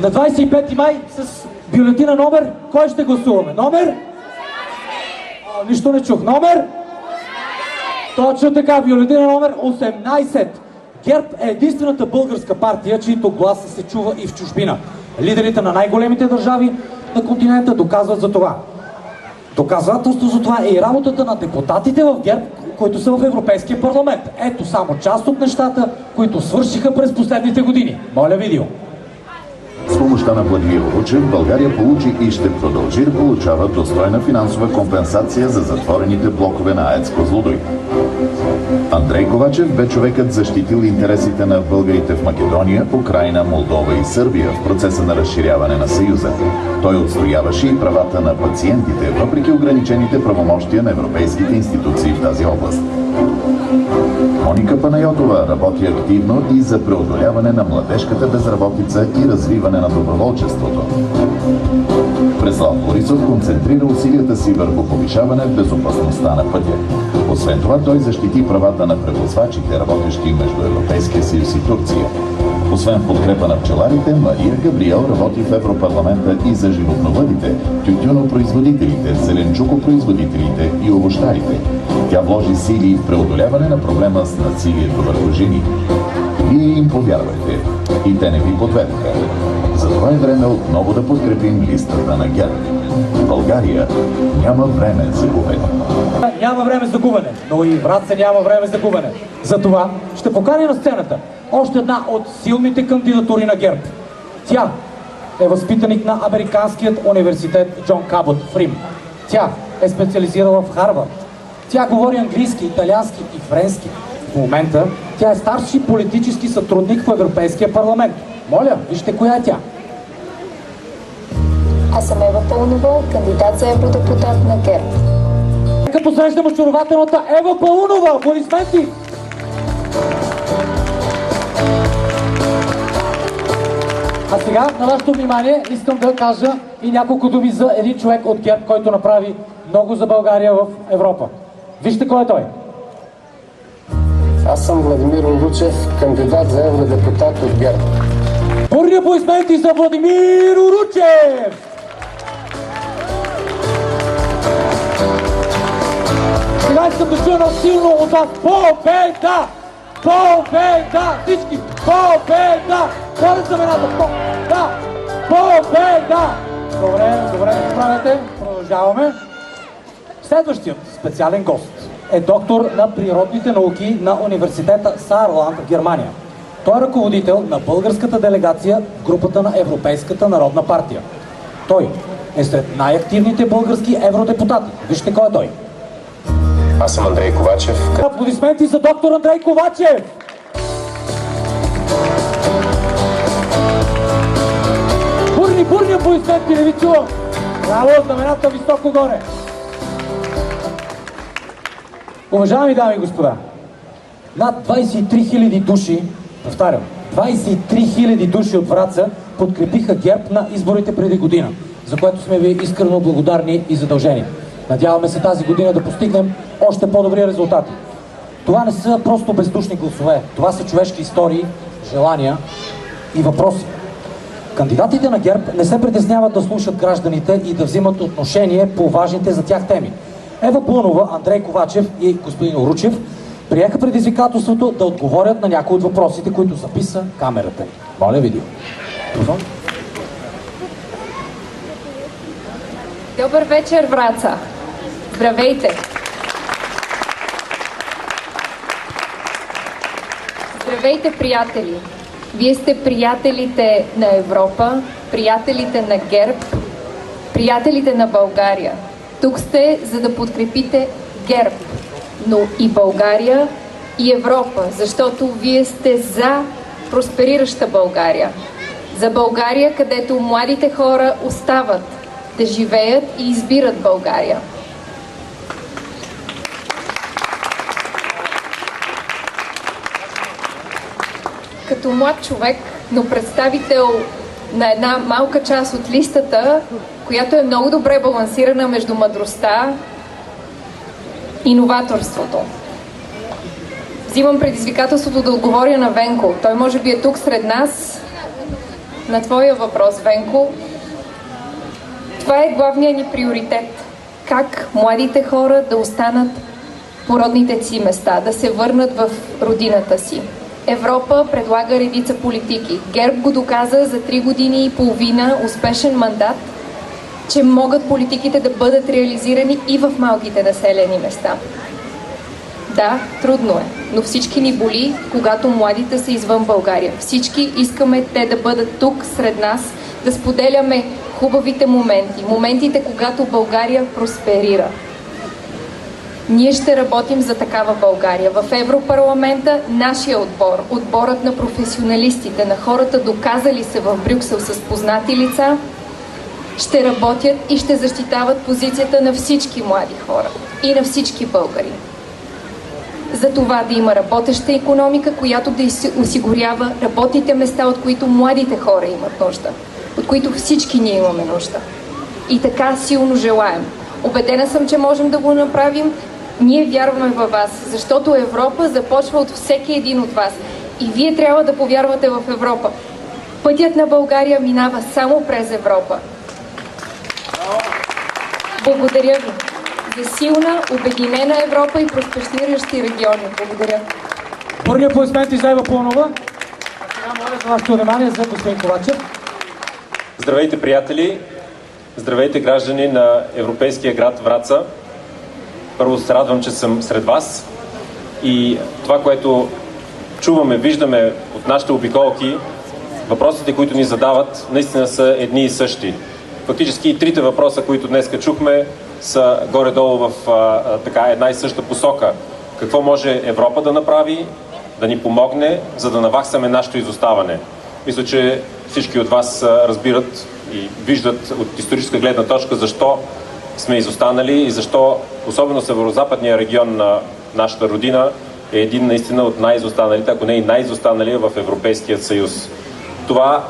На 25 май с бюлетина номер, кой ще гласуваме? Номер? Нищо не чух. Номер? Точно така, бюлетина номер 18. ГЕРБ е единствената българска партия, чието глас се чува и в чужбина. Лидерите на най-големите държави на континента доказват за това. Доказателство за това е и работата на депутатите в ГЕРБ, които са в Европейския парламент. Ето само част от нещата, които свършиха през последните години. Моля видео. С помощта на Владимир Уручев България получи и ще продължи да получава достойна финансова компенсация за затворените блокове на АЕЦ Козлодуй. Андрей Ковачев бе човекът защитил интересите на българите в Македония, Украйна, Молдова и Сърбия в процеса на разширяване на Съюза. Той отстояваше и правата на пациентите, въпреки ограничените правомощия на европейските институции в тази област. Моника Панайотова работи активно и за преодоляване на младежката безработица и развиване на доброволчеството. Преслав Борисов концентрира усилията си върху повишаване безопасността на пътя. Освен това, той защити правата на превозвачите, работещи между Европейския съюз и Турция. Освен в подкрепа на пчеларите, Мария Габриел работи в Европарламента и за животновъдите, тютюнопроизводителите, зеленчукопроизводителите и овощарите. Тя вложи сили в преодоляване на проблема с насилието върху жени. Вие им повярвайте. И те не ви подведоха. Затова е време отново да подкрепим листата на ГЕРБ. България няма време за губене. Няма време за губене, но и Враца няма време за губене. Затова ще поканя на сцената още една от силните кандидатури на ГЕРБ. Тя е възпитаник на Американският университет Джон Кабот в Рим. Тя е специализирала в Харвард. Тя говори английски, италиански и френски. В момента тя е старши политически сътрудник в Европейския парламент. Моля, вижте коя е тя. Аз съм Ева Пълнова, кандидат за евродепутат на ГЕРБ. Нека посрещам очарователната Ева Пълнова. Аплодисменти! А сега на вашето внимание искам да кажа и няколко думи за един човек от ГЕРБ, който направи много за България в Европа. Вижте кой е той. Аз съм Владимир Уручев, кандидат за евродепутат от ГЕРБ. Бурни аплодисменти за Владимир Уручев! Сега искам да чуя много силно от вас. Победа! Победа! Всички! Победа! Моля за мената! Победа! Победа! Добре, не справяте. Продължаваме. Следващият специален гост е доктор на природните науки на университета Саарланд в Германия. Той е ръководител на българската делегация в групата на Европейската народна партия. Той е сред най-активните български евродепутати. Вижте кой е той. Аз съм Андрей Ковачев. Аплодисменти за доктор Андрей Ковачев! Бурни аплодисменти, не ви чувам! Браво, знамената високо горе! Уважаеми дами и господа, над 23 000 души, повтарям, 23 000 души от Враца подкрепиха ГЕРБ на изборите преди година, за което сме ви искрено благодарни и задължени. Надяваме се тази година да постигнем още по-добри резултати. Това не са просто бездушни гласове, това са човешки истории, желания и въпроси. Кандидатите на ГЕРБ не се притесняват да слушат гражданите и да взимат отношение по важните за тях теми. Ева Пълнова, Андрей Ковачев и господин Уручев приеха предизвикателството да отговорят на някои от въпросите, които записа камерата. Моля видео. Добър вечер, Враца! Здравейте! Здравейте, приятели! Вие сте приятелите на Европа, приятелите на ГЕРБ, приятелите на България. Тук сте, за да подкрепите ГЕРБ, но и България, и Европа, защото вие сте за просперираща България. За България, където младите хора остават да живеят и избират България. Като млад човек, но представител на една малка част от листата, която е много добре балансирана между мъдростта и новаторството. Взимам предизвикателството да отговоря на Венко. Той може би е тук сред нас на твоя въпрос, Венко, това е главният ни приоритет. Как младите хора да останат по родните си места, да се върнат в родината си. Европа предлага редица политики. ГЕРБ го доказа за 3 години и половина успешен мандат, че могат политиките да бъдат реализирани и в малките населени места. Да, трудно е, но всички ни боли, когато младите са извън България. Всички искаме те да бъдат тук сред нас, да споделяме хубавите моменти, моментите, когато България просперира. Ние ще работим за такава България. В Европарламента нашия отбор, отборът на професионалистите, на хората доказали се в Брюксел с познати лица, ще работят и ще защитават позицията на всички млади хора и на всички българи. За това да има работеща икономика, която да осигурява работните места, от които младите хора имат нужда, от които всички ние имаме нужда. И така силно желаем. Убедена съм, че можем да го направим. Ние вярваме във вас, защото Европа започва от всеки един от вас. И вие трябва да повярвате в Европа. Пътят на България минава само през Европа. Благодаря ви за силна, обединена Европа и проспериращи региони. Благодаря. Първи аплодисменти за Ева Паунова. А сега моля за вашето внимание за господин Ковачев. Здравейте, приятели! Здравейте, граждани на европейския град Враца! Първо се радвам, че съм сред вас и това, което чуваме, виждаме от нашите обиколки, въпросите, които ни задават, наистина са едни и същи. Фактически и трите въпроса, които днес чухме, са горе-долу в една и съща посока. Какво може Европа да направи, да ни помогне, за да наваксаме нашето изоставане? Мисля, че всички от вас разбират и виждат от историческа гледна точка защо сме изостанали и защо, особено северо-западния регион на нашата родина, е един наистина от най-изостаналите, ако не и най-изостаналия в Европейския съюз. Това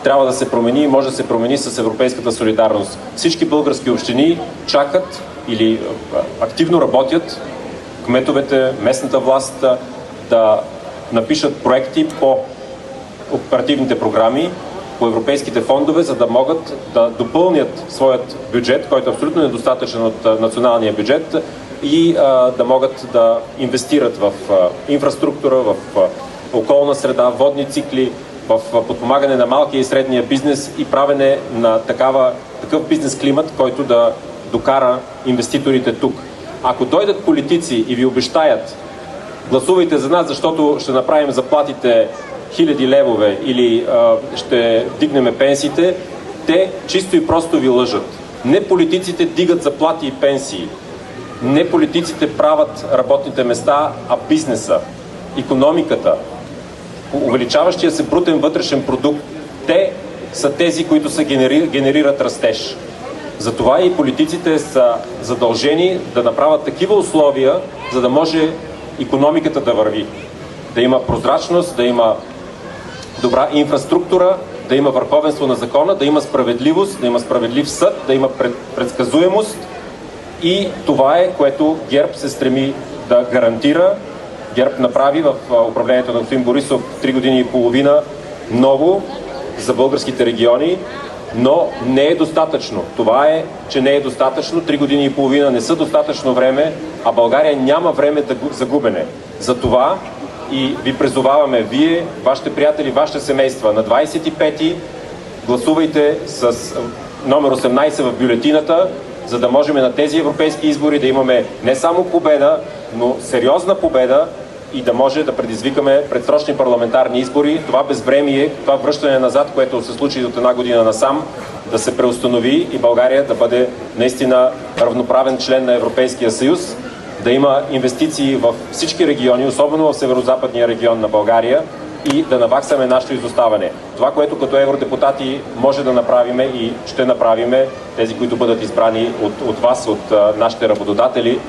трябва да се промени и може да се промени с европейската солидарност. Всички български общини чакат или активно работят кметовете, местната власт да напишат проекти по оперативните програми, по европейските фондове, за да могат да допълнят своят бюджет, който е абсолютно недостатъчен от националния бюджет, и да могат да инвестират в инфраструктура, в околна среда, водни цикли, в подпомагане на малкия и средния бизнес и правене на такъв бизнес климат, който да докара инвеститорите тук. Ако дойдат политици и ви обещаят: гласувайте за нас, защото ще направим заплатите 1000 левове или ще дигнем пенсиите, те чисто и просто ви лъжат. Не политиците дигат заплати и пенсии. Не политиците правят работните места, а бизнеса, икономиката, увеличаващия се брутен вътрешен продукт. Те са тези, които се генерират растеж. Затова и политиците са задължени да направят такива условия, за да може икономиката да върви. Да има прозрачност, да има добра инфраструктура, да има върховенство на закона, да има справедливост, да има справедлив съд, да има предсказуемост. И това е, което ГЕРБ се стреми да гарантира. ГЕРБ направи в управлението на господин Борисов 3 години и половина много за българските региони, но не е достатъчно. Това е, че не е достатъчно. 3 години и половина не са достатъчно време, а България няма време за губене. Затова и ви призоваваме, вие, вашите приятели, вашите семейства, на 25-ти гласувайте с номер 18 в бюлетината, за да можем на тези европейски избори да имаме не само победа, но сериозна победа и да може да предизвикаме предсрочни парламентарни избори. Това безвремие, това връщане назад, което се случи от 1 година насам, да се преустанови и България да бъде наистина равноправен член на Европейския съюз, да има инвестиции в всички региони, особено в северо-западния регион на България, и да наваксаме нашето изоставане. Това, което като евродепутати може да направиме и ще направиме, тези, които бъдат избрани от вас, от нашите работодатели,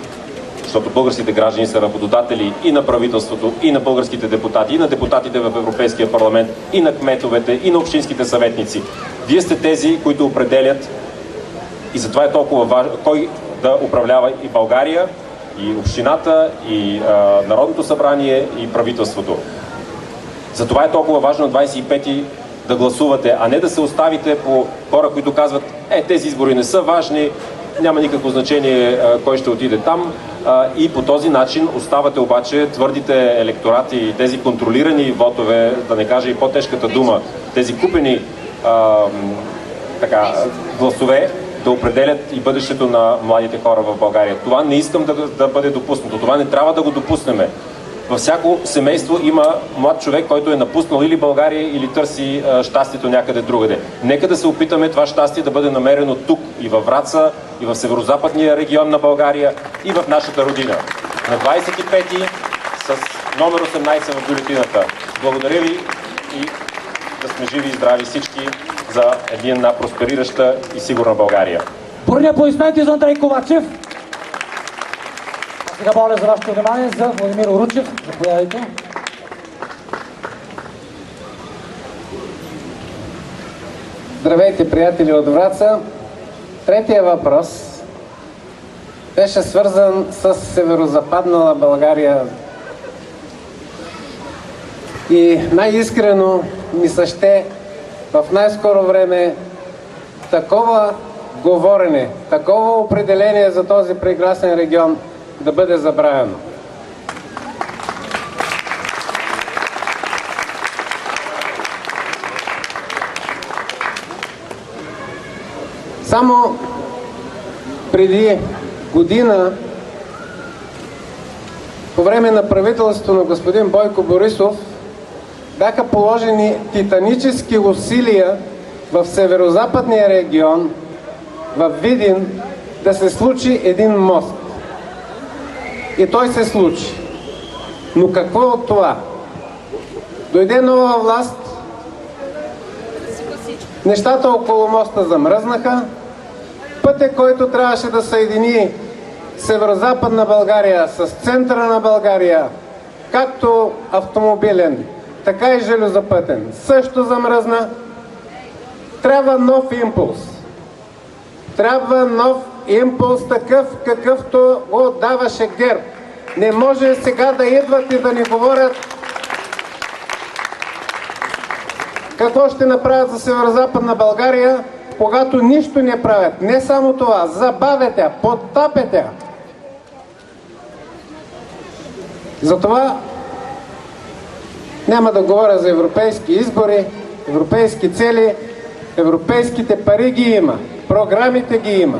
защото българските граждани са работодатели и на правителството, и на българските депутати, и на депутатите в Европейския парламент, и на кметовете, и на общинските съветници. Вие сте тези, които определят, и затова е толкова важно кой да управлява и България, и общината, и Народното събрание, и правителството. Затова е толкова важно 25-ти да гласувате, а не да се оставите по хора, които казват, тези избори не са важни, няма никакво значение кой ще отиде там, и по този начин оставате обаче твърдите електорати и тези контролирани вотове, да не кажа и по-тежката дума, тези купени гласове да определят и бъдещето на младите хора в България. Това не искам да бъде допуснато. Това не трябва да го допуснем. Във всяко семейство има млад човек, който е напуснал или България, или търси щастието някъде другаде. Нека да се опитаме това щастие да бъде намерено тук, и във Враца, и в северозападния регион на България, и в нашата родина. На 25-ти с номер 18 в бюлетината. Благодаря ви и да сме живи и здрави всички за една просперираща и сигурна България. Бурни аплодисменти за Андрей Ковачев. Сега моля за вашето внимание за Владимир Оручев. Заповядайте. Здравейте, приятели от Враца! Третия въпрос беше свързан с северозападна България. И най-искрено ми се ще в най-скоро време такова говорене, такова определение за този прекрасен регион да бъде забравено. Само преди година, по време на правителството на господин Бойко Борисов, бяха положени титанически усилия в северозападния регион, в Видин, да се случи един мост. И той се случи. Но какво от това? Дойде нова власт, нещата около моста замръзнаха, пътя, който трябваше да съедини северозападна България с центъра на България, както автомобилен, така и железопътен, също замръзна. Трябва нов импулс. Трябва нов импулс, такъв какъвто го даваше ГЕРБ. Не може сега да идват и да ни говорят какво ще направят за северозападна България, когато нищо не правят. Не само това, забавят я, подтапят я. Затова няма да говоря за европейски избори, европейски цели. Европейските пари ги има, програмите ги има.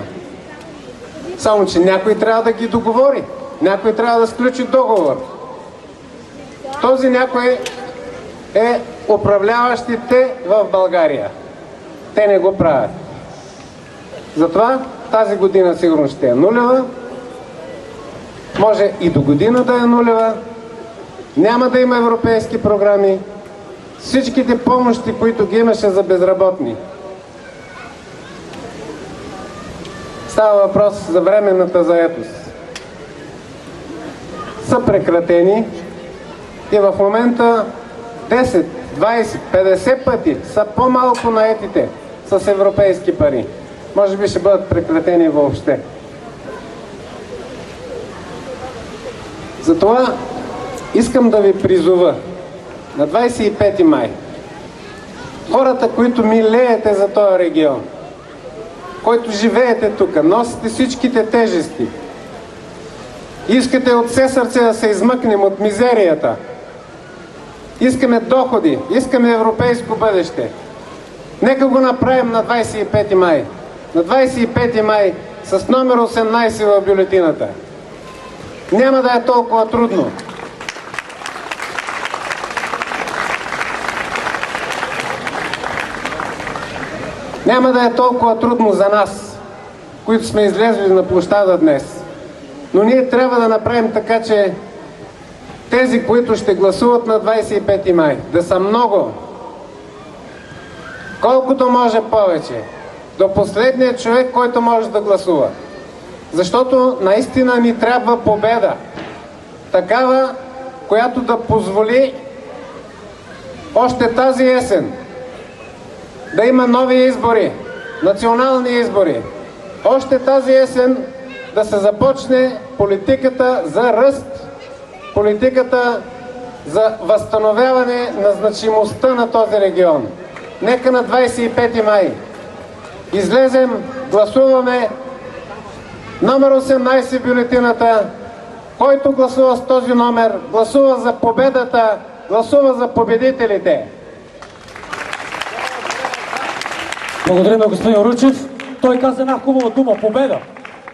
Само че някой трябва да ги договори, някой трябва да сключи договор. Този някой е управляващите в България. Те не го правят. Затова тази година сигурно ще е нулева. Може и до година да е нулева. Няма да има европейски програми. Всичките помощи, които ги имаше за безработни. Става въпрос за временната заетост. Са прекратени и в момента 10, 20, 50 пъти са по-малко наетите с европейски пари. Може би ще бъдат прекратени въобще. Затова искам да ви призова на 25 май хората, които милеете за този регион, който живеете тук, носите всичките тежести, искате от все сърце да се измъкнем от мизерията, искаме доходи, искаме европейско бъдеще. Нека го направим на 25 май. На 25 май с номер 18 в бюлетината. Няма да е толкова трудно. Няма да е толкова трудно за нас, които сме излезли на площада днес. Но ние трябва да направим така, че тези, които ще гласуват на 25 май, да са много. Колкото може повече. До последния човек, който може да гласува. Защото наистина ни трябва победа. Такава, която да позволи още тази есен да има нови избори, национални избори. Още тази есен да се започне политиката за ръст, политиката за възстановяване на значимостта на този регион. нека на 25 май излезем, гласуваме номер 18 в бюлетината. Който гласува с този номер, гласува за победата, гласува за победителите. Благодарим на господин Ручев. Той каза една хубава дума. Победа!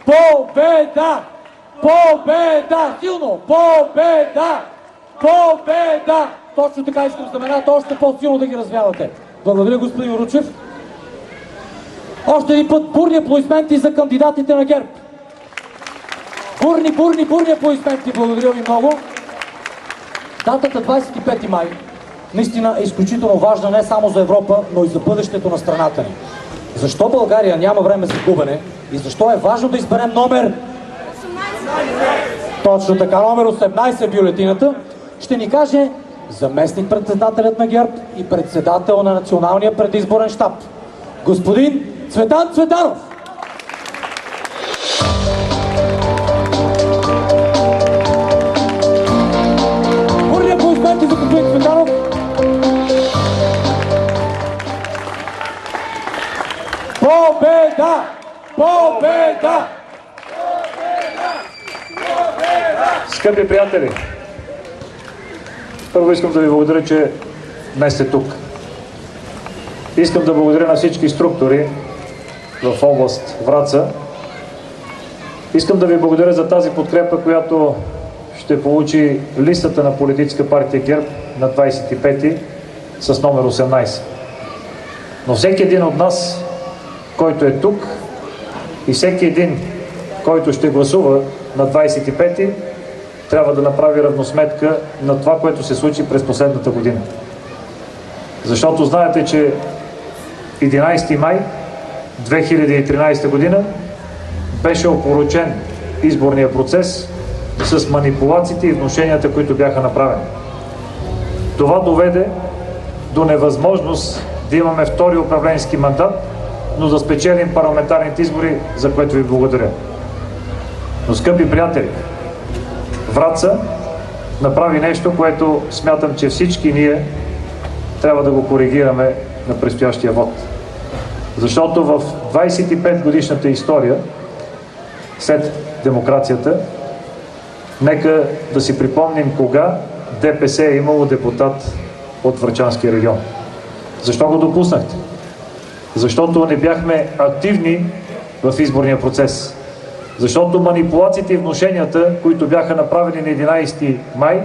Победа! Победа! Силно! Победа! Победа! Точно така искам знамената още по-силно да ги развявате. Благодаря, господин Ручев. Още един път бурни аплодисменти за кандидатите на ГЕРБ. Бурни аплодисменти. Благодаря ви много. Датата 25 май наистина е изключително важна не само за Европа, но и за бъдещето на страната ни. Защо България няма време за губене и защо е важно да изберем номер 18? Точно така, номер 18 в бюлетината, ще ни каже заместник-председателят на ГЕРБ и председател на Националния предизборен щаб, господин Цветан Цветанов. Бурни аплодисменти за господин Цветанов. Победа! Победа! Скъпи приятели, първо искам да ви благодаря, че днес сте тук. Искам да благодаря на всички структури в област Враца. Искам да ви благодаря за тази подкрепа, която ще получи листата на политическа партия ГЕРБ на 25-ти с номер 18. Но всеки един от нас, който е тук, и всеки един, който ще гласува на 25-ти, трябва да направи равносметка на това, което се случи през последната година. Защото знаете, че 11 май 2013 година беше опорочен изборния процес с манипулациите и внушенията, които бяха направени. Това доведе до невъзможност да имаме втори управленски мандат, но да спечелим парламентарните избори, за което ви благодаря. Но, скъпи приятели, Враца направи нещо, което смятам, че всички ние трябва да го коригираме на предстоящия вод. Защото в 25 годишната история след демокрацията, нека да си припомним кога ДПС е имало депутат от Врачанския регион. Защо го допуснахте? Защото не бяхме активни в изборния процес. Защото манипулациите и внушенията, които бяха направени на 11 май,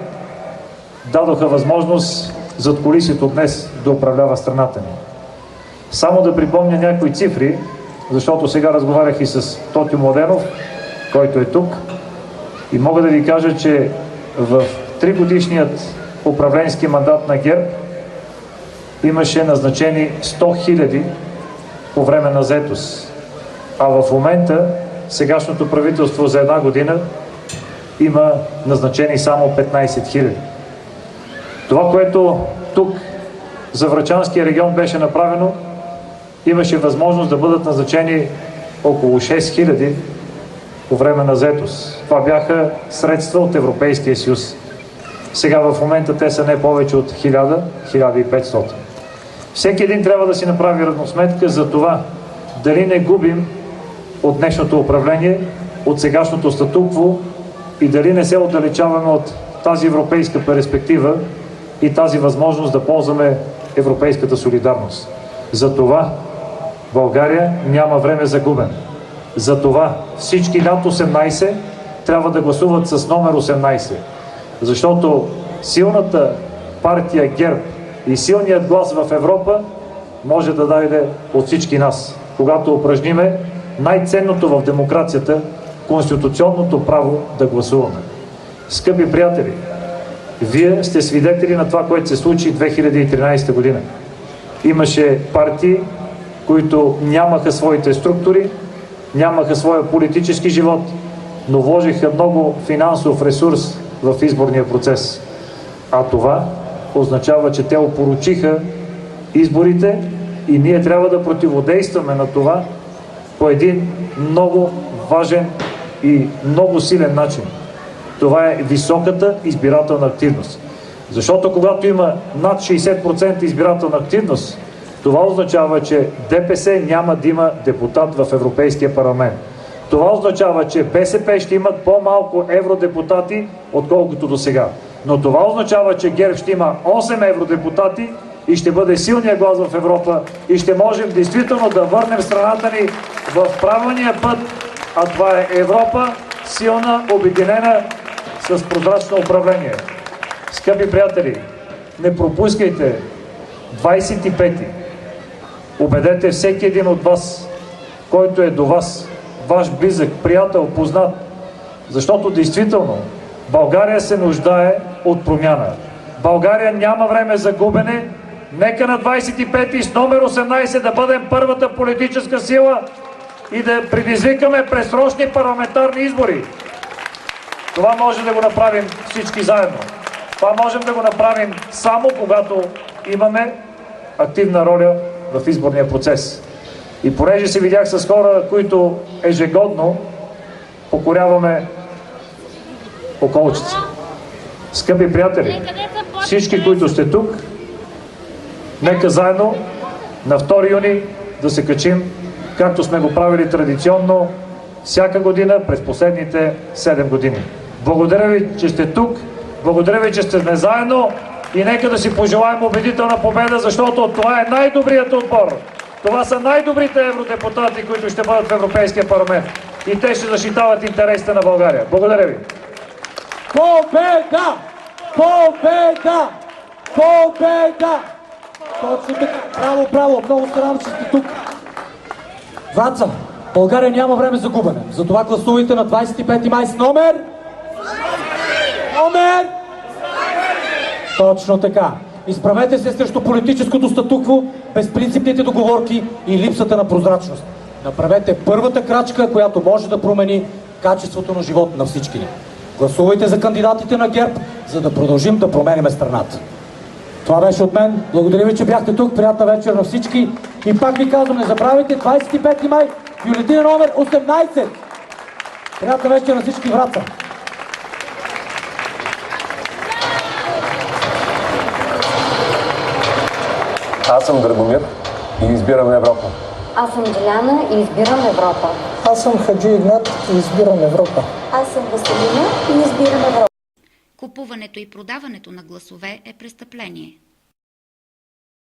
дадоха възможност задкулисието днес да управлява страната ни. Само да припомня някои цифри, защото сега разговарях и с Тоти Младенов, който е тук, и мога да ви кажа, че в 3-годишният управленски мандат на ГЕРБ имаше назначени 100 000 по време на заетост. А в момента сегашното правителство за една година има назначени само 15 000. Това, което тук за Врачанския регион беше направено, имаше възможност да бъдат назначени около 6 000 по време на заетост. Това бяха средства от Европейския съюз. Сега в момента те са не повече от 1000-1500. Всеки един трябва да си направи равносметка за това дали не губим от днешното управление, от сегашното статукво и дали не се отдалечаваме от тази европейска перспектива и тази възможност да ползваме европейската солидарност. За това България няма време за губене. За това всички над 18 трябва да гласуват с номер 18. Защото силната партия ГЕРБ и силният глас в Европа може да дойде от всички нас, когато упражниме най-ценното в демокрацията – конституционното право да гласуваме. Скъпи приятели, вие сте свидетели на това, което се случи 2013 година. Имаше партии, които нямаха своите структури, нямаха своя политически живот, но вложиха много финансов ресурс в изборния процес. А това означава, че те опорочиха изборите и ние трябва да противодействаме на това по един много важен и много силен начин. Това е високата избирателна активност. Защото когато има над 60% избирателна активност, Това означава, че ДПС няма да има депутат в Европейския парламент. Това означава, че БСП ще имат по-малко евродепутати, отколкото до сега. Но това означава, че ГЕРБ ще има 8 евродепутати и ще бъде силният глас в Европа и ще можем действително да върнем страната ни в правилния път, а това е Европа, силна, обединена, с прозрачно управление. Скъпи приятели, не пропускайте 25-ти. Убедете всеки един от вас, който е до вас, ваш близък, приятел, познат, защото действително България се нуждае от промяна. България няма време за губене. Нека на 25-ти с номер 18 да бъдем първата политическа сила и да предизвикаме предсрочни парламентарни избори. Това може да го направим всички заедно. Това можем да го направим само когато имаме активна роля в изборния процес. И понеже се видях с хора, които ежегодно покоряваме околчици. Скъпи приятели, всички, които сте тук, нека заедно на 2 юни да се качим, както сме го правили традиционно всяка година през последните 7 години. Благодаря ви, че сте тук, благодаря ви, че сте заедно и нека да си пожелаем убедителна победа, защото това е най-добрият отбор. Това са най-добрите евродепутати, които ще бъдат в Европейския парламент. И те ще защитават интересите на България. Благодаря ви. Победа! Победа! Победа! Точно така. Браво, браво! Много се радвам, че сте тук. Враца, България няма време за губене. Затова гласувайте на 25 май с номер... Номер... Точно така. Изправете се срещу политическото статукво, безпринципните договорки и липсата на прозрачност. Направете първата крачка, която може да промени качеството на живот на всички ни. Гласувайте за кандидатите на ГЕРБ, за да продължим да променяме страната. Това беше от мен. Благодаря ви, че бяхте тук. Приятна вечер на всички. И пак ви казвам, не забравяйте, 25 май, бюлетина номер 18. Приятна вечер на всички, Враца. Аз съм Драгомир и избирам Европа. Аз съм Деляна и избирам Европа. Аз съм Хаджи Игнат и избирам Европа. Аз съм Василина и избирам Европа. Купуването и продаването на гласове е престъпление.